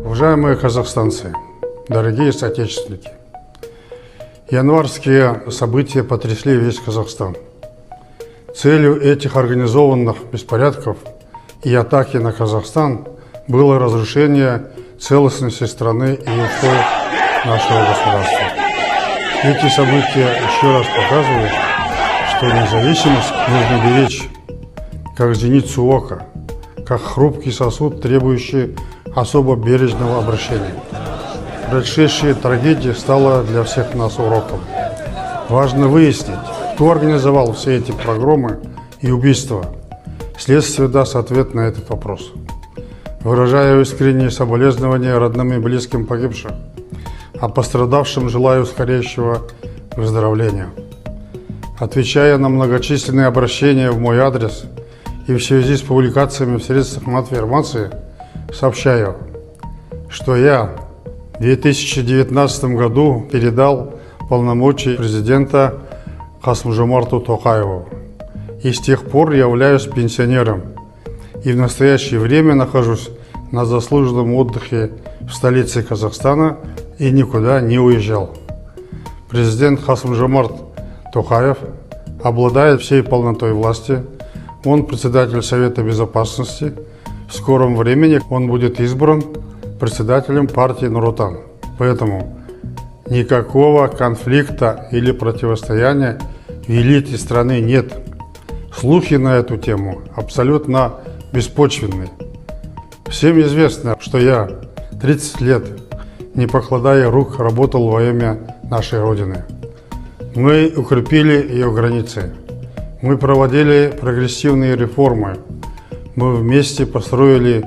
Уважаемые казахстанцы, дорогие соотечественники, январские события потрясли весь Казахстан. Целью этих организованных беспорядков и атаки на Казахстан было разрушение целостности страны и устоев нашего государства. Эти события еще раз показывают, что независимость нужно беречь, как зеницу ока, как хрупкий сосуд, требующий особо бережного обращения. Предшедшая трагедия стала для всех нас уроком. Важно выяснить, кто организовал все эти погромы и убийства. Следствие даст ответ на этот вопрос. Выражаю искренние соболезнования родным и близким погибших, а пострадавшим желаю скорейшего выздоровления. Отвечая на многочисленные обращения в мой адрес и в связи с публикациями в средствах массовой информации, сообщаю, что я в 2019 году передал полномочия президента Касым-Жомарту Токаеву и с тех пор являюсь пенсионером и в настоящее время нахожусь на заслуженном отдыхе в столице Казахстана и никуда не уезжал. Президент Касым-Жомарт Токаев обладает всей полнотой власти, он председатель Совета Безопасности. В скором времени он будет избран председателем партии Нур-Отан. Поэтому никакого конфликта или противостояния в элите страны нет. Слухи на эту тему абсолютно беспочвенны. Всем известно, что я 30 лет, не покладая рук, работал во имя нашей Родины. Мы укрепили ее границы. Мы проводили прогрессивные реформы. Мы вместе построили